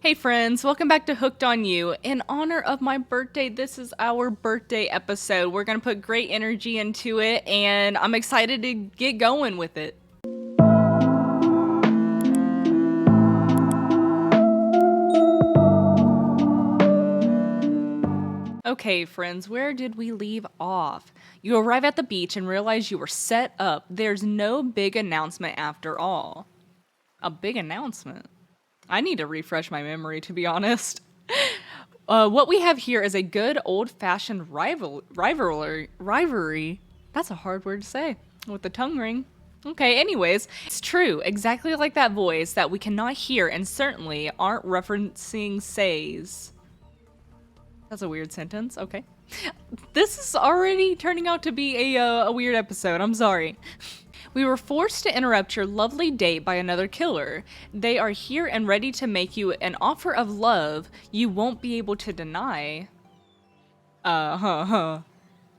Hey friends, welcome back to Hooked on You. In honor of my birthday, this is our birthday episode. We're going to put great energy into it, and I'm excited to get going with it. Okay, friends, where did we leave off? You arrive at the beach and realize you were set up. There's no big announcement after all. A big announcement? I need to refresh my memory, to be honest. What we have here is a good old-fashioned rivalry. That's a hard word to say with the tongue ring. Okay, anyways, it's true, exactly like that voice that we cannot hear and certainly aren't referencing says. That's a weird sentence, okay. This is already turning out to be a weird episode, I'm sorry. We were forced to interrupt your lovely date by another killer. They are here and ready to make you an offer of love you won't be able to deny. Why?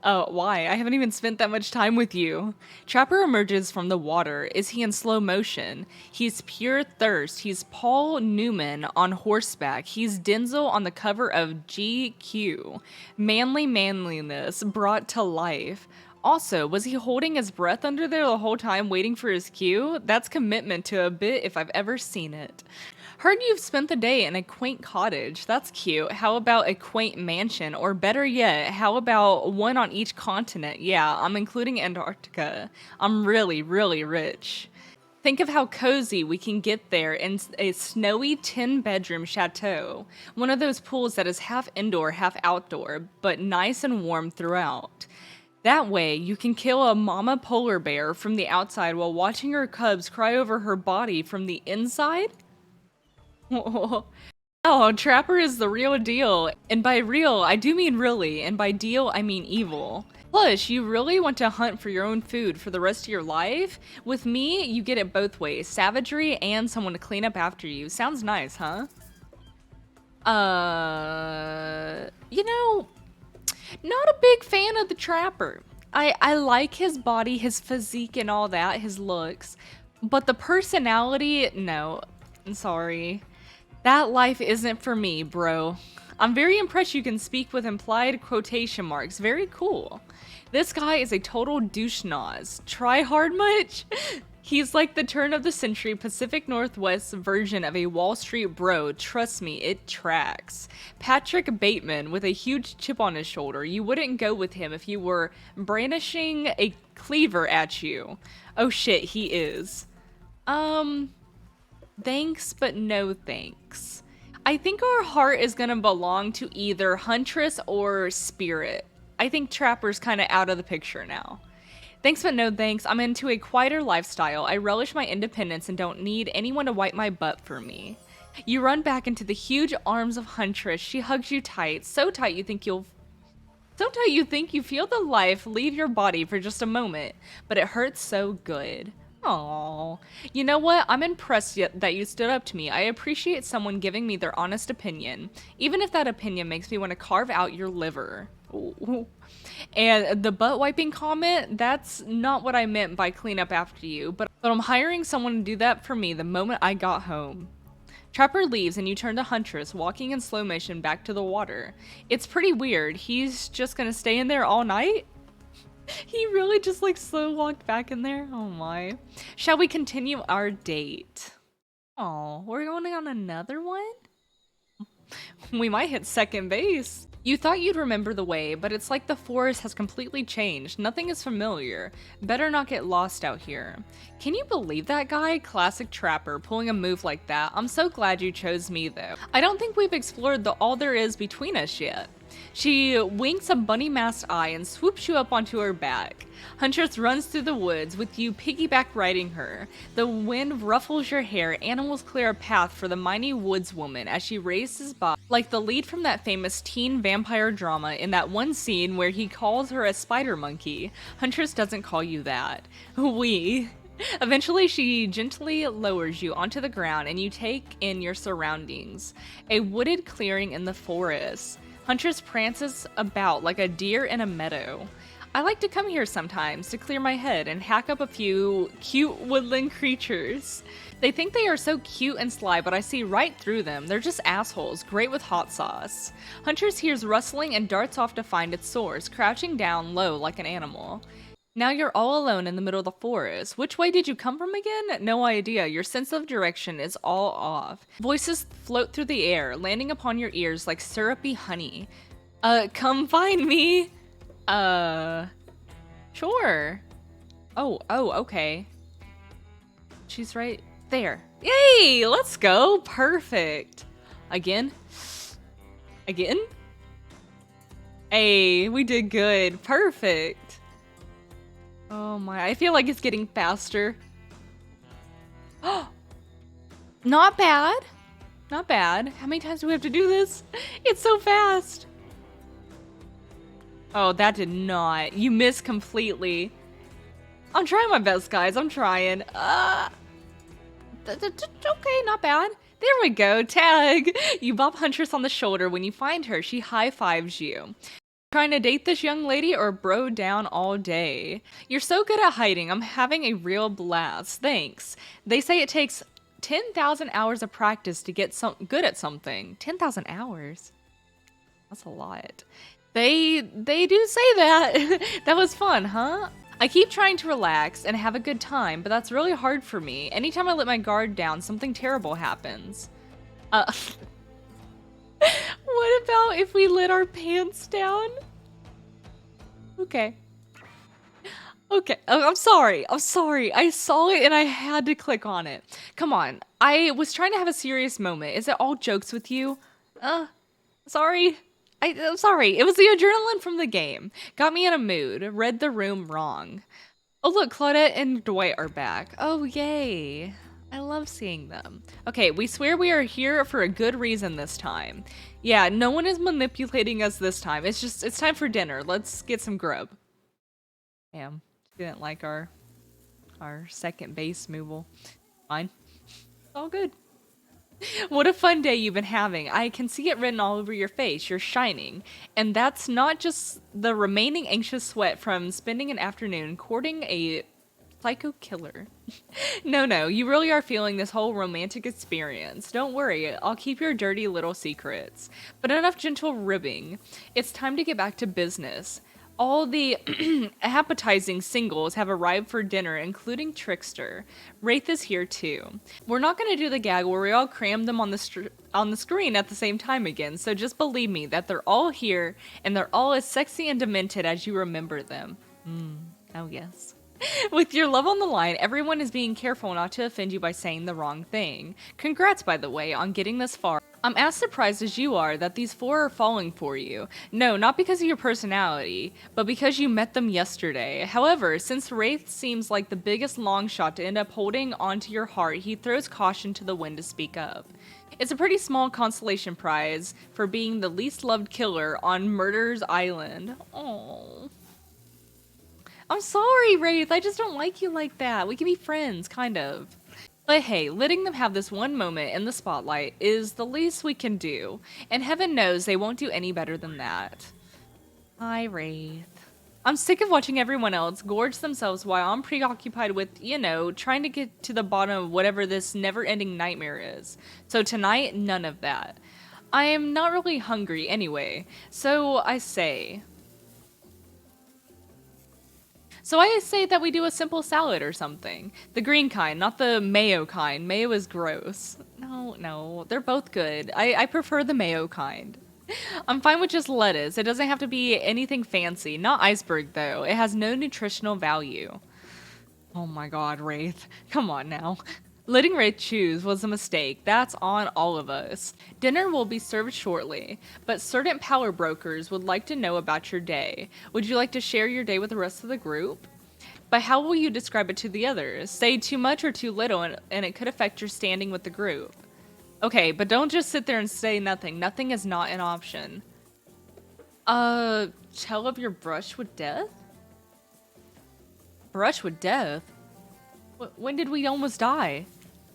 I haven't even spent that much time with you. Trapper emerges from the water. Is he in slow motion? He's pure thirst. He's Paul Newman on horseback. He's Denzel on the cover of GQ. Manly manliness brought to life. Also, was he holding his breath under there the whole time waiting for his cue? That's commitment to a bit if I've ever seen it. Heard you've spent the day in a quaint cottage. That's cute. How about a quaint mansion? Or better yet, how about one on each continent? Yeah, I'm including Antarctica. I'm really, really rich. Think of how cozy we can get there in a snowy 10-bedroom chateau. One of those pools that is half indoor, half outdoor, but nice and warm throughout. That way, you can kill a mama polar bear from the outside while watching her cubs cry over her body from the inside? Oh, Trapper is the real deal. And by real, I do mean really, and by deal, I mean evil. Plus, you really want to hunt for your own food for the rest of your life? With me, you get it both ways, savagery and someone to clean up after you. Sounds nice, huh? Not a big fan of the Trapper. I like his body, his physique and all that, his looks. But the personality, no. I'm sorry. That life isn't for me, bro. I'm very impressed you can speak with implied quotation marks. Very cool. This guy is a total douche-noz. Try hard much? He's like the turn of the century Pacific Northwest version of a Wall Street bro. Trust me, it tracks. Patrick Bateman with a huge chip on his shoulder. You wouldn't go with him if you were brandishing a cleaver at you. Oh shit, he is. Thanks, but no thanks. I think our heart is gonna belong to either Huntress or Spirit. I think Trapper's kinda out of the picture now. Thanks but no thanks, I'm into a quieter lifestyle. I relish my independence and don't need anyone to wipe my butt for me. You run back into the huge arms of Huntress. She hugs you tight, so tight you think you feel the life leave your body for just a moment, but it hurts so good. Aww. You know what? I'm impressed that you stood up to me. I appreciate someone giving me their honest opinion, even if that opinion makes me want to carve out your liver. Ooh. And the butt wiping comment, that's not what I meant by clean up after you, but I'm hiring someone to do that for me the moment I got home. Trapper leaves and you turn to Huntress, walking in slow motion back to the water. It's pretty weird. He's just gonna stay in there all night? He really just like slow walked back in there? Oh my. Shall we continue our date? Oh, we're going on another one? We might hit second base. You thought you'd remember the way, but it's like the forest has completely changed. Nothing is familiar. Better not get lost out here. Can you believe that guy? Classic Trapper, pulling a move like that. I'm so glad you chose me though. I don't think we've explored all there is between us yet. She winks a bunny-masked eye and swoops you up onto her back. Huntress runs through the woods with you piggyback riding her. The wind ruffles your hair, animals clear a path for the mighty woodswoman as she races by, like the lead from that famous teen vampire drama in that one scene where he calls her a spider monkey. Huntress doesn't call you that. We. Eventually, she gently lowers you onto the ground and you take in your surroundings. A wooded clearing in the forest. Huntress prances about like a deer in a meadow. I like to come here sometimes to clear my head and hack up a few cute woodland creatures. They think they are so cute and sly, but I see right through them. They're just assholes, great with hot sauce. Huntress hears rustling and darts off to find its source, crouching down low like an animal. Now you're all alone in the middle of the forest. Which way did you come from again? No idea. Your sense of direction is all off. Voices float through the air, landing upon your ears like syrupy honey. Come find me. Sure. Oh, okay. She's right there. Yay, let's go. Perfect. Again? Hey, we did good. Perfect. Oh my, I feel like it's getting faster. Not bad. Not bad. How many times do we have to do this? It's so fast. Oh, that did not. You missed completely. I'm trying my best, guys. I'm trying. Okay, not bad. There we go. Tag. You bop Huntress on the shoulder. When you find her, she high-fives you. Trying to date this young lady or bro down all day? You're so good at hiding. I'm having a real blast. Thanks. They say it takes 10,000 hours of practice to get good at something. 10,000 hours? That's a lot. They do say that. That was fun, huh? I keep trying to relax and have a good time, but that's really hard for me. Anytime I let my guard down, something terrible happens. What about if we let our pants down? Okay. Okay, I'm sorry. I saw it and I had to click on it. Come on, I was trying to have a serious moment. Is it all jokes with you? Sorry. I'm sorry. It was the adrenaline from the game. Got me in a mood. Read the room wrong. Oh look, Claudette and Dwight are back. Oh yay. I love seeing them. Okay, we swear we are here for a good reason this time. Yeah, no one is manipulating us this time. It's time for dinner. Let's get some grub. Damn, didn't like our second base moval. Fine. All good. What a fun day you've been having. I can see it written all over your face. You're shining. And that's not just the remaining anxious sweat from spending an afternoon courting a psycho killer. No, you really are feeling this whole romantic experience. Don't worry, I'll keep your dirty little secrets. But enough gentle ribbing. It's time to get back to business. All the appetizing singles have arrived for dinner, including Trickster. Wraith is here too. We're not going to do the gag where we all cram them on the screen at the same time again, so just believe me that they're all here, and they're all as sexy and demented as you remember them. Oh yes. With your love on the line, everyone is being careful not to offend you by saying the wrong thing. Congrats, by the way, on getting this far. I'm as surprised as you are that these four are falling for you. No, not because of your personality, but because you met them yesterday. However, since Wraith seems like the biggest long shot to end up holding onto your heart, he throws caution to the wind to speak up. It's a pretty small consolation prize for being the least loved killer on Murder's Island. Aww. I'm sorry, Wraith, I just don't like you like that. We can be friends, kind of. But hey, letting them have this one moment in the spotlight is the least we can do, and heaven knows they won't do any better than that. Hi, Wraith. I'm sick of watching everyone else gorge themselves while I'm preoccupied with, trying to get to the bottom of whatever this never-ending nightmare is. So tonight, none of that. I am not really hungry anyway, so I say that we do a simple salad or something. The green kind, not the mayo kind. Mayo is gross. No, they're both good. I prefer the mayo kind. I'm fine with just lettuce. It doesn't have to be anything fancy. Not iceberg, though. It has no nutritional value. Oh my god, Wraith. Come on now. Letting Wraith choose was a mistake. That's on all of us. Dinner will be served shortly, but certain power brokers would like to know about your day. Would you like to share your day with the rest of the group? But how will you describe it to the others? Say too much or too little and it could affect your standing with the group. Okay, but don't just sit there and say nothing. Nothing is not an option. Tell of your brush with death? Brush with death? When did we almost die?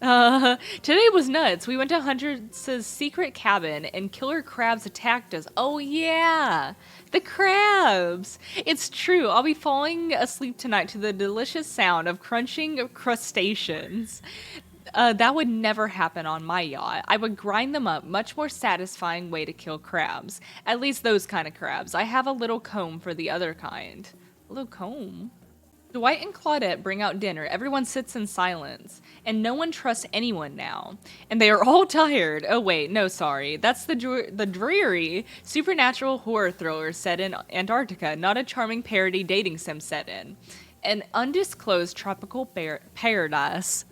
Today was nuts. We went to Huntress's secret cabin and killer crabs attacked us. Oh yeah, the crabs. It's true. I'll be falling asleep tonight to the delicious sound of crunching crustaceans. That would never happen on my yacht. I would grind them up. Much more satisfying way to kill crabs. At least those kind of crabs. I have a little comb for the other kind. A little comb? Dwight and Claudette bring out dinner. Everyone sits in silence, and no one trusts anyone now. And they are all tired. Oh wait, no, sorry. That's the dreary supernatural horror thriller set in Antarctica, not a charming parody dating sim set in. An undisclosed tropical paradise.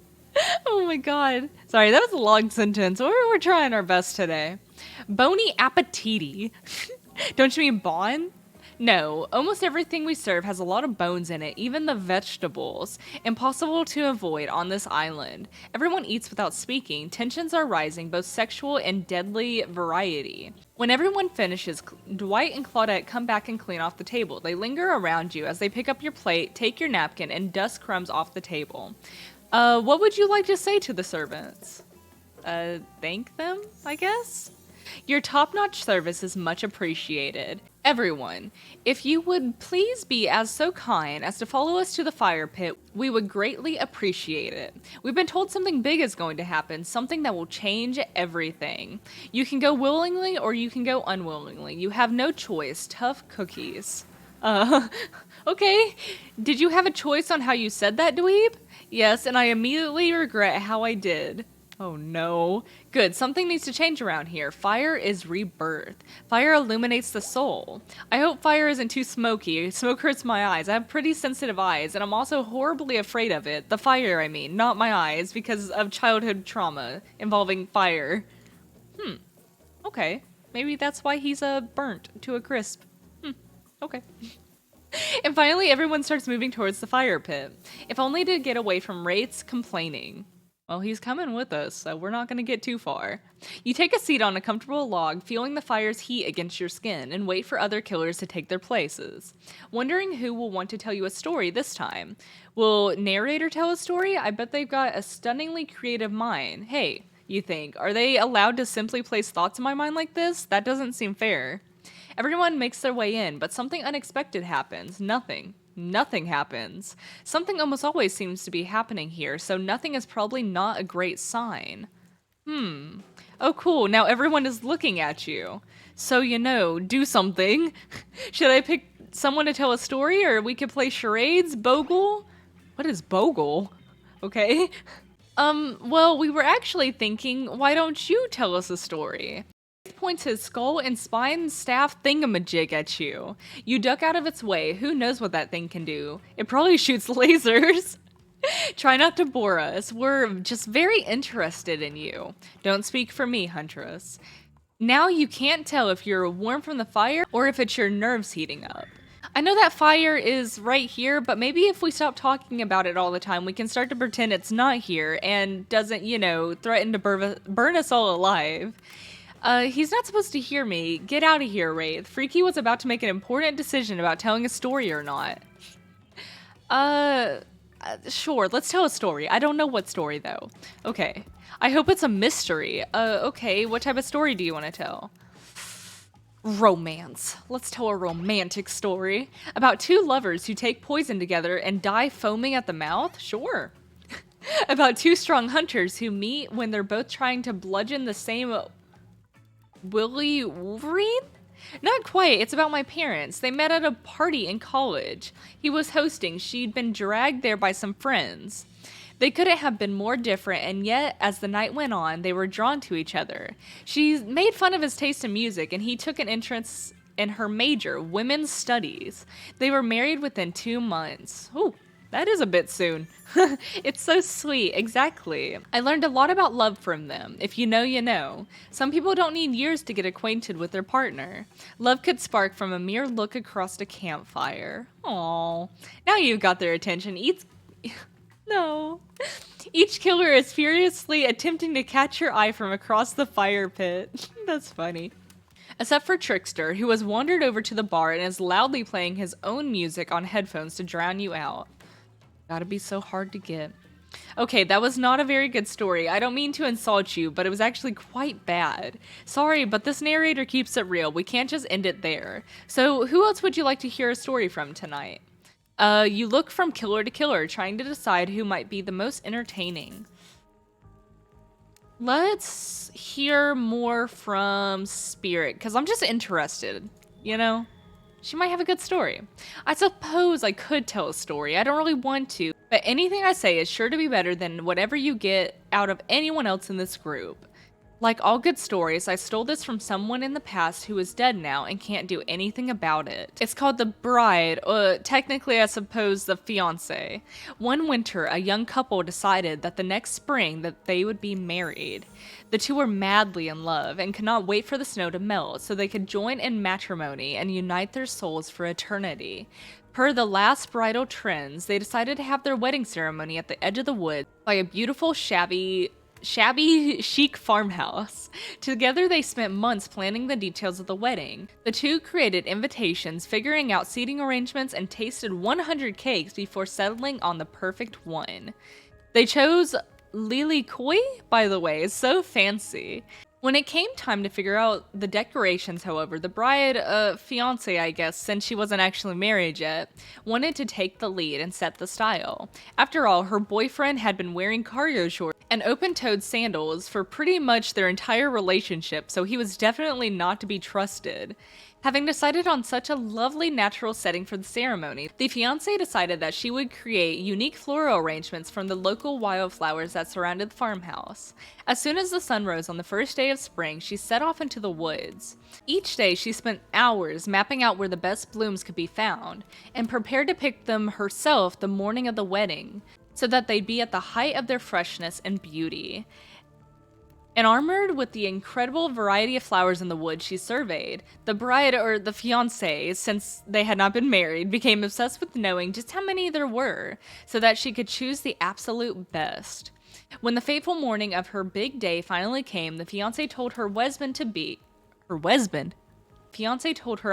Oh my god. Sorry, that was a long sentence. We're trying our best today. Bony appetiti. Don't you mean bon? No, almost everything we serve has a lot of bones in it, even the vegetables. Impossible to avoid on this island. Everyone eats without speaking. Tensions are rising, both sexual and deadly variety. When everyone finishes, Dwight and Claudette come back and clean off the table. They linger around you as they pick up your plate, take your napkin, and dust crumbs off the table. What would you like to say to the servants? Thank them, I guess? Your top-notch service is much appreciated. Everyone, if you would please be as so kind as to follow us to the fire pit, we would greatly appreciate it. We've been told something big is going to happen, something that will change everything. You can go willingly or you can go unwillingly. You have no choice. Tough cookies. Okay. Did you have a choice on how you said that, dweeb? Yes, and I immediately regret how I did. Oh no. Good, something needs to change around here. Fire is rebirth. Fire illuminates the soul. I hope fire isn't too smoky. Smoke hurts my eyes. I have pretty sensitive eyes, and I'm also horribly afraid of it. The fire, I mean, not my eyes, because of childhood trauma involving fire. Okay. Maybe that's why he's burnt to a crisp. Okay. And finally, everyone starts moving towards the fire pit. If only to get away from Wraith's complaining. Well, he's coming with us, so we're not going to get too far. You take a seat on a comfortable log, feeling the fire's heat against your skin, and wait for other killers to take their places. Wondering who will want to tell you a story this time. Will narrator tell a story? I bet they've got a stunningly creative mind. Hey, you think, are they allowed to simply place thoughts in my mind like this? That doesn't seem fair. Everyone makes their way in, but something unexpected happens. Nothing happens. Something almost always seems to be happening here, so nothing is probably not a great sign. Oh cool, now everyone is looking at you. So do something. Should I pick someone to tell a story, or we could play charades? Bogle? What is Bogle? Okay. Well, we were actually thinking, why don't you tell us a story? Points his skull and spine staff thingamajig at you. You duck out of its way. Who knows what that thing can do? It probably shoots lasers. Try not to bore us. We're just very interested in you. Don't speak for me, Huntress. Now you can't tell if you're warm from the fire or if it's your nerves heating up. I know that fire is right here, but maybe if we stop talking about it all the time, we can start to pretend it's not here and doesn't, threaten to burn us all alive. He's not supposed to hear me. Get out of here, Wraith. Freaky was about to make an important decision about telling a story or not. Sure, let's tell a story. I don't know what story, though. Okay. I hope it's a mystery. Okay, what type of story do you want to tell? Romance. Let's tell a romantic story. About two lovers who take poison together and die foaming at the mouth? Sure. About two strong hunters who meet when they're both trying to bludgeon the same Willy Wolverine? Not quite. It's about my parents. They met at a party in college. He was hosting. She'd been dragged there by some friends. They couldn't have been more different, and yet, as the night went on, they were drawn to each other. She made fun of his taste in music, and he took an interest in her major, women's studies. They were married within 2 months. Ooh, that is a bit soon. It's so sweet, exactly. I learned a lot about love from them. If you know, you know. Some people don't need years to get acquainted with their partner. Love could spark from a mere look across a campfire. Aww. Now you've got their attention. No. Each killer is furiously attempting to catch your eye from across the fire pit. That's funny. Except for Trickster, who has wandered over to the bar and is loudly playing his own music on headphones to drown you out. Gotta be so hard to get. Okay, that was not a very good story. I don't mean to insult you, but it was actually quite bad. Sorry, but this narrator keeps it real. We can't just end it there. So, who else would you like to hear a story from tonight? You look from killer to killer, trying to decide who might be the most entertaining. Let's hear more from Spirit, because I'm just interested, you know? She might have a good story. I suppose I could tell a story. I don't really want to, but anything I say is sure to be better than whatever you get out of anyone else in this group. Like all good stories, I stole this from someone in the past who is dead now and can't do anything about it. It's called The Bride, or technically I suppose the fiancé. One winter, a young couple decided that the next spring that they would be married. The two were madly in love and could not wait for the snow to melt so they could join in matrimony and unite their souls for eternity. Per the last bridal trends, they decided to have their wedding ceremony at the edge of the woods by a beautiful shabby chic farmhouse. Together they spent months planning the details of the wedding. The two created invitations, figuring out seating arrangements, and tasted 100 cakes before settling on the perfect one. They chose Lily Koi, by the way, so fancy. When it came time to figure out the decorations, however, the bride, fiance, I guess, since she wasn't actually married yet, wanted to take the lead and set the style. After all, her boyfriend had been wearing cargo shorts and open-toed sandals for pretty much their entire relationship, so he was definitely not to be trusted. Having decided on such a lovely natural setting for the ceremony, the fiancée decided that she would create unique floral arrangements from the local wildflowers that surrounded the farmhouse. As soon as the sun rose on the first day of spring, she set off into the woods. Each day she spent hours mapping out where the best blooms could be found, and prepared to pick them herself the morning of the wedding, so that they'd be at the height of their freshness and beauty. And armored with the incredible variety of flowers in the wood she surveyed, the bride, or the fiancé, since they had not been married, became obsessed with knowing just how many there were, so that she could choose the absolute best. When the fateful morning of her big day finally came, the fiancé told her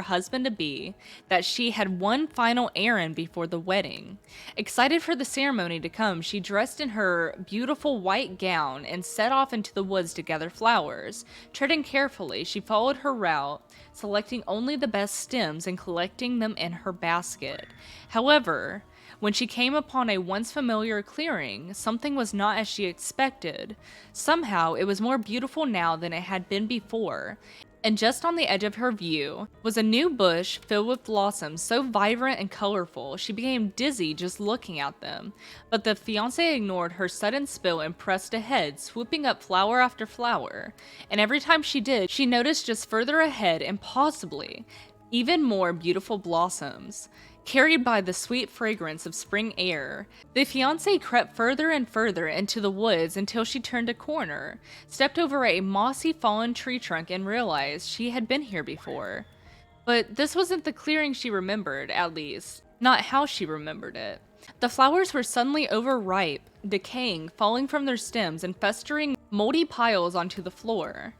husband-to-be that she had one final errand before the wedding. Excited for the ceremony to come, she dressed in her beautiful white gown and set off into the woods to gather flowers. Treading carefully, she followed her route, selecting only the best stems and collecting them in her basket. However, when she came upon a once familiar clearing, something was not as she expected. Somehow, it was more beautiful now than it had been before. And just on the edge of her view was a new bush filled with blossoms so vibrant and colorful she became dizzy just looking at them. But the fiancé ignored her sudden spill and pressed ahead, swooping up flower after flower. And every time she did, she noticed just further ahead and possibly even more beautiful blossoms. Carried by the sweet fragrance of spring air, the fiancé crept further and further into the woods until she turned a corner, stepped over a mossy fallen tree trunk, and realized she had been here before. But this wasn't the clearing she remembered, at least, not how she remembered it. The flowers were suddenly overripe, decaying, falling from their stems, and festering moldy piles onto the floor.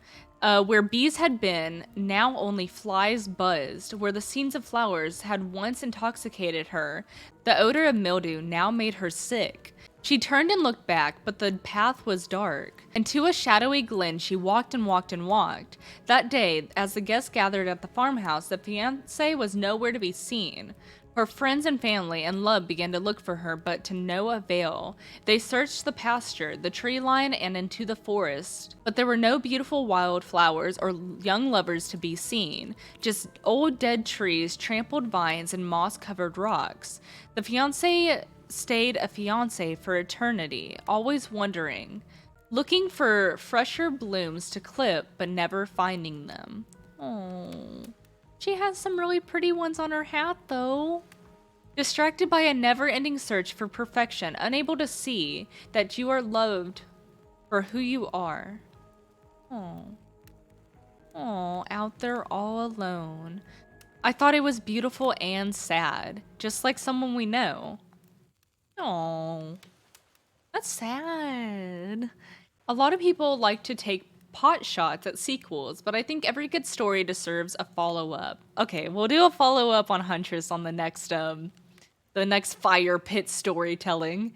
Where bees had been, now only flies buzzed. Where the scenes of flowers had once intoxicated her, the odor of mildew now made her sick. She turned and looked back, but the path was dark. And to a shadowy glen she walked and walked and walked. That day, as the guests gathered at the farmhouse, the fiancé was nowhere to be seen. Her friends and family and love began to look for her, but to no avail. They searched the pasture, the tree line, and into the forest, but there were no beautiful wild flowers or young lovers to be seen, just old dead trees, trampled vines, and moss-covered rocks. The fiancé stayed a fiancé for eternity, always wondering, looking for fresher blooms to clip, but never finding them. Oh. She has some really pretty ones on her hat, though. Distracted by a never-ending search for perfection, unable to see that you are loved for who you are. Oh. Oh, out there all alone. I thought it was beautiful and sad, just like someone we know. Oh. That's sad. A lot of people like to take pot shots at sequels, but I think every good story deserves a follow-up. Okay, we'll do a follow-up on Huntress on the next fire pit storytelling.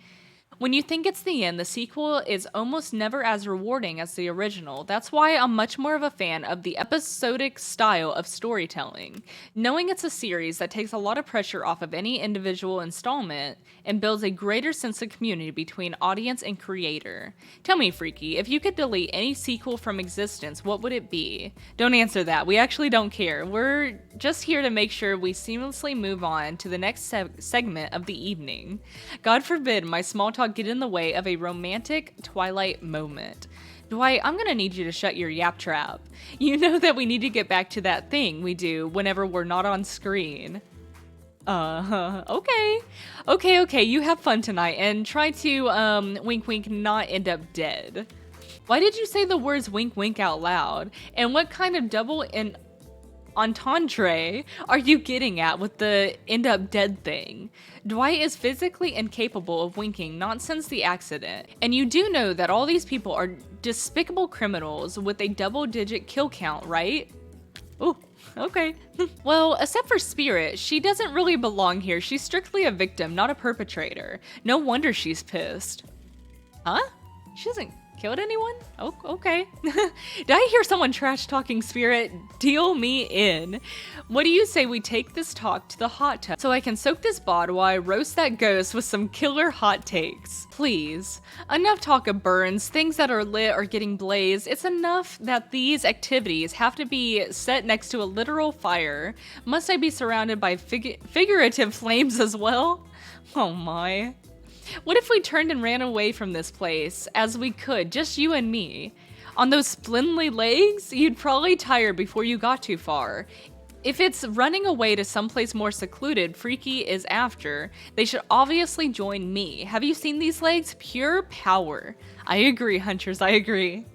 When you think it's the end, the sequel is almost never as rewarding as the original. That's why I'm much more of a fan of the episodic style of storytelling. Knowing it's a series that takes a lot of pressure off of any individual installment and builds a greater sense of community between audience and creator. Tell me, Freaky, if you could delete any sequel from existence, what would it be? Don't answer that. We actually don't care. We're just here to make sure we seamlessly move on to the next segment of the evening. God forbid my small talk get in the way of a romantic Twilight moment. Dwight, I'm gonna need you to shut your yap trap. You know that we need to get back to that thing we do whenever we're not on screen. Okay. Okay, you have fun tonight and try to, wink wink, not end up dead. Why did you say the words wink wink out loud? And what kind of double entendre are you getting at with the end up dead thing? Dwight is physically incapable of winking, not since the accident. And you do know that all these people are despicable criminals with a double-digit kill count, right? Oh, okay. Well, except for Spirit, she doesn't really belong here. She's strictly a victim, not a perpetrator. No wonder she's pissed. Huh? She hasn't killed anyone? Oh, okay. Did I hear someone trash talking Spirit? Deal me in. What do you say we take this talk to the hot tub so I can soak this bod while I roast that ghost with some killer hot takes? Please. Enough talk of burns, things that are lit or getting blazed. It's enough that these activities have to be set next to a literal fire. Must I be surrounded by figurative flames as well? Oh my. What if we turned and ran away from this place, as we could, just you and me? On those spindly legs, you'd probably tire before you got too far. If it's running away to someplace more secluded Freaky is after, they should obviously join me. Have you seen these legs? Pure power. I agree, Huntress, I agree.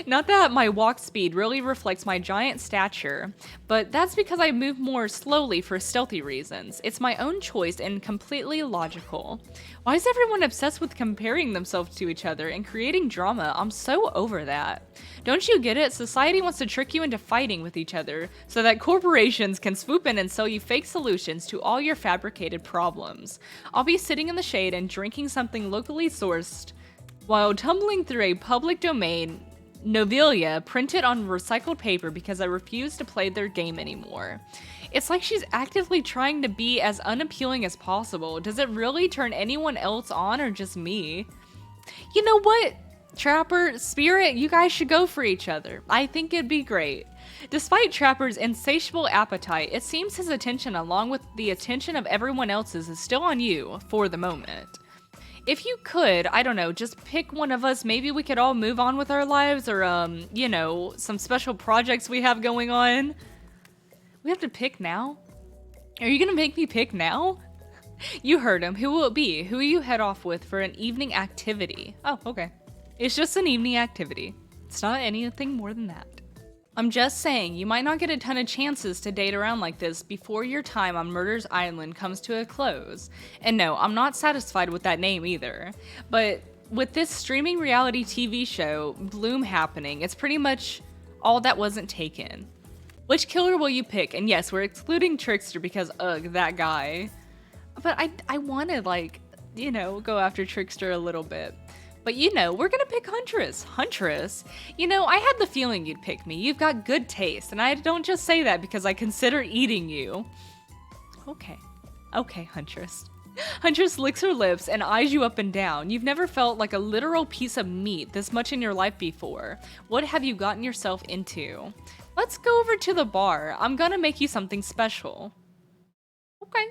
Not that my walk speed really reflects my giant stature, but that's because I move more slowly for stealthy reasons. It's my own choice and completely logical. Why is everyone obsessed with comparing themselves to each other and creating drama? I'm so over that. Don't you get it? Society wants to trick you into fighting with each other so that corporations can swoop in and sell you fake solutions to all your fabricated problems. I'll be sitting in the shade and drinking something locally sourced while tumbling through a public domain novella printed on recycled paper because I refuse to play their game anymore. It's like she's actively trying to be as unappealing as possible. Does it really turn anyone else on or just me? You know what? Trapper, Spirit, you guys should go for each other. I think it'd be great. Despite Trapper's insatiable appetite, it seems his attention along with the attention of everyone else's is still on you for the moment. If you could, I don't know, just pick one of us, maybe we could all move on with our lives or, you know, some special projects we have going on. We have to pick now? Are you gonna make me pick now? You heard him. Who will it be? Who will you head off with for an evening activity? Oh, okay. It's just an evening activity. It's not anything more than that. I'm just saying, you might not get a ton of chances to date around like this before your time on Murder's Island comes to a close. And no, I'm not satisfied with that name either. But with this streaming reality TV show, Bloom happening, it's pretty much all that wasn't taken. Which killer will you pick? And yes, we're excluding Trickster because, ugh, that guy. But I want to, like, you know, go after Trickster a little bit. But you know, we're gonna pick Huntress. Huntress? You know, I had the feeling you'd pick me. You've got good taste, and I don't just say that because I consider eating you. Okay. Okay, Huntress. Huntress licks her lips and eyes you up and down. You've never felt like a literal piece of meat this much in your life before. What have you gotten yourself into? Let's go over to the bar. I'm gonna make you something special. Okay.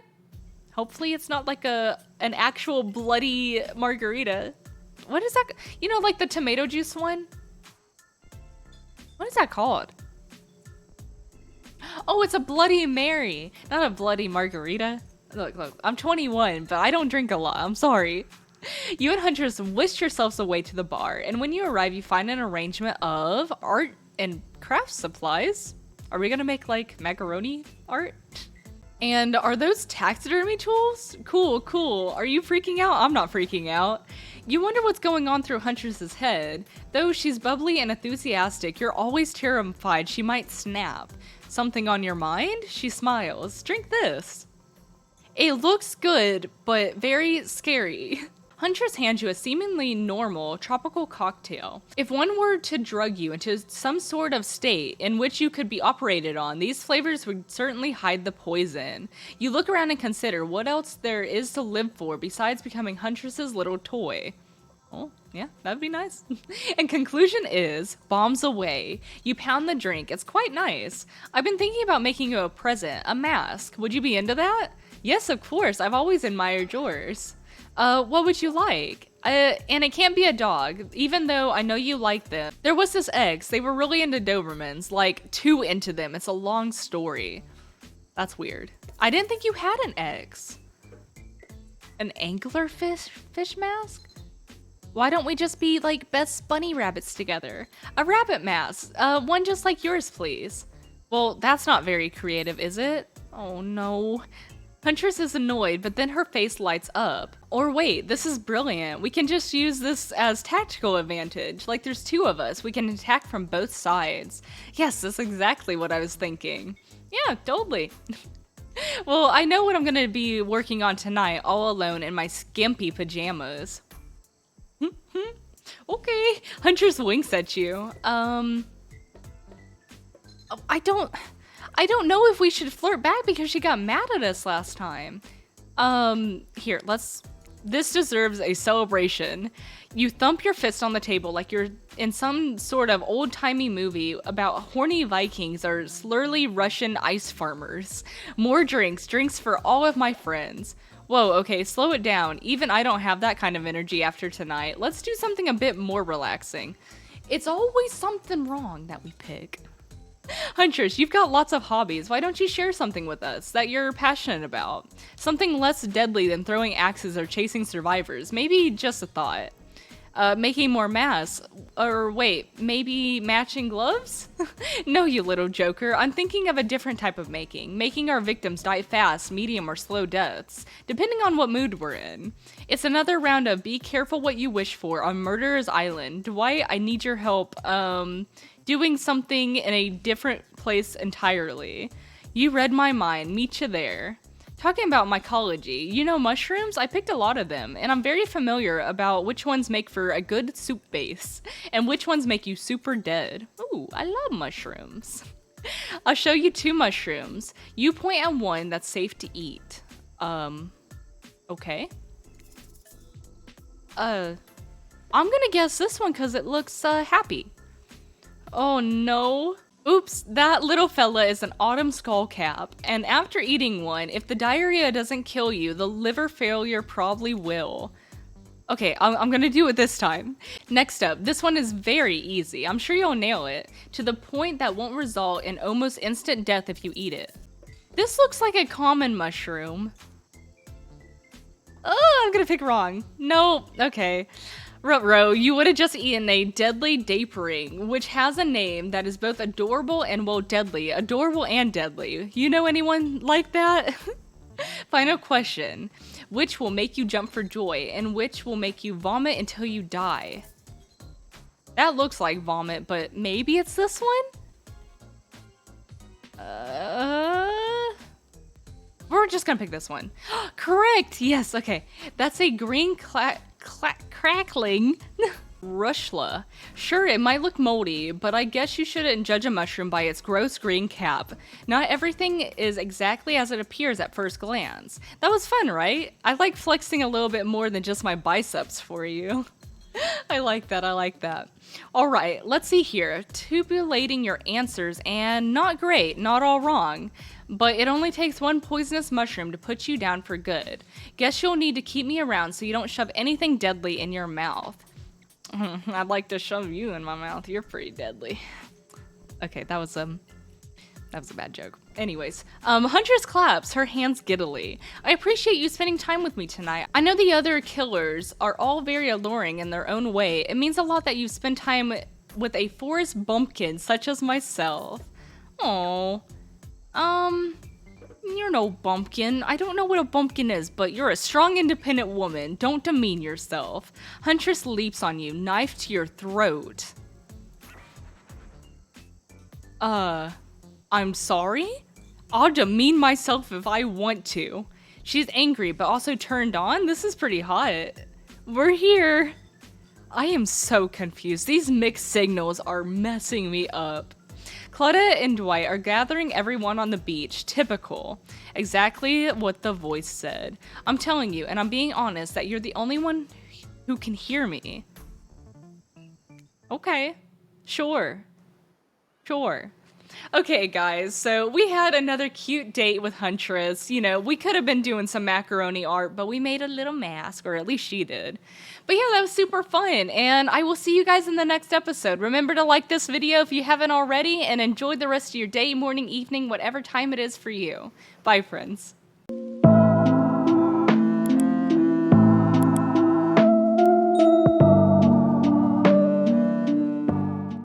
Hopefully it's not like an actual bloody margarita. What is that? You know, like the tomato juice one? What is that called? Oh, it's a Bloody Mary, not a bloody margarita. Look, I'm 21, but I don't drink a lot. I'm sorry. You and Huntress whisk yourselves away to the bar, and when you arrive, you find an arrangement of art and craft supplies. Are we gonna make like macaroni art? And are those taxidermy tools? Cool. Are you freaking out? I'm not freaking out. You wonder what's going on through Huntress's head. Though she's bubbly and enthusiastic, you're always terrified she might snap. Something on your mind? She smiles. Drink this. It looks good, but very scary. Huntress hands you a seemingly normal tropical cocktail. If one were to drug you into some sort of state in which you could be operated on, these flavors would certainly hide the poison. You look around and consider what else there is to live for besides becoming Huntress's little toy. Oh, yeah, that'd be nice. And conclusion is, bombs away. You pound the drink, it's quite nice. I've been thinking about making you a present, a mask. Would you be into that? Yes, of course, I've always admired yours. What would you like? And it can't be a dog, even though I know you like them. There was this ex, they were really into Dobermans, like too into them. It's a long story. That's weird. I didn't think you had an ex. An anglerfish mask? Why don't we just be like best bunny rabbits together? A rabbit mask, one just like yours, please. Well, that's not very creative, is it? Oh no. Huntress is annoyed, but then her face lights up. Or wait, this is brilliant. We can just use this as tactical advantage. Like there's two of us, we can attack from both sides. Yes, that's exactly what I was thinking. Yeah, totally. Well, I know what I'm gonna be working on tonight, all alone in my skimpy pajamas. Okay, Huntress winks at you. I don't know if we should flirt back because she got mad at us last time. Here, this deserves a celebration. You thump your fist on the table like you're in some sort of old-timey movie about horny Vikings or slurly Russian ice farmers. More drinks for all of my friends. Whoa, okay, slow it down. Even I don't have that kind of energy after tonight. Let's do something a bit more relaxing. It's always something wrong that we pick. Huntress, you've got lots of hobbies. Why don't you share something with us that you're passionate about? Something less deadly than throwing axes or chasing survivors. Maybe just a thought. Making more masks. Or wait, maybe matching gloves? No, you little joker. I'm thinking of a different type of making. Making our victims die fast, medium, or slow deaths, depending on what mood we're in. It's another round of be careful what you wish for on Murderer's Island. Dwight, I need your help, doing something in a different place entirely. You read my mind. Meet you there. Talking about mycology, you know mushrooms? I picked a lot of them, and I'm very familiar about which ones make for a good soup base, and which ones make you super dead. Ooh, I love mushrooms. I'll show you 2 mushrooms. You point at one that's safe to eat. Okay. I'm gonna guess this one because it looks, happy. Oh no. Oops, that little fella is an autumn skullcap, and after eating one, if the diarrhea doesn't kill you, the liver failure probably will. Okay, I'm gonna do it this time. Next up, this one is very easy. I'm sure you'll nail it, to the point that won't result in almost instant death if you eat it. This looks like a common mushroom. Oh, I'm gonna pick wrong. No, okay. Ruh-roh, you would have just eaten a deadly dapering, which has a name that is both adorable and, well, deadly. Adorable and deadly. You know anyone like that? Final question. Which will make you jump for joy, and which will make you vomit until you die? That looks like vomit, but maybe it's this one? We're just gonna pick this one. Correct! Yes, okay. That's a green crackling rushla. Sure, it might look moldy, but I guess you shouldn't judge a mushroom by its gross green cap. Not everything is exactly as it appears at first glance. That was fun, right? I like flexing a little bit more than just my biceps for you. I like that, I like that. Alright, let's see here. Tabulating your answers, and not great, not all wrong. But it only takes one poisonous mushroom to put you down for good. Guess you'll need to keep me around so you don't shove anything deadly in your mouth. I'd like to shove you in my mouth. You're pretty deadly. Okay, that was a bad joke. Anyways, Huntress claps, her hands giddily. I appreciate you spending time with me tonight. I know the other killers are all very alluring in their own way. It means a lot that you spend time with a forest bumpkin such as myself. Aww. You're no bumpkin. I don't know what a bumpkin is, but you're a strong, independent woman. Don't demean yourself. Huntress leaps on you, knife to your throat. I'm sorry? I'll demean myself if I want to. She's angry, but also turned on? This is pretty hot. We're here. I am so confused. These mixed signals are messing me up. Claudette and Dwight are gathering everyone on the beach. Typical. Exactly what the voice said. I'm telling you, and I'm being honest, that you're the only one who can hear me. Okay. Sure. Sure. Okay, guys, so we had another cute date with Huntress. You know, we could have been doing some macaroni art, but we made a little mask, or at least she did. But yeah, that was super fun, and I will see you guys in the next episode. Remember to like this video if you haven't already, and enjoy the rest of your day, morning, evening, whatever time it is for you. Bye, friends.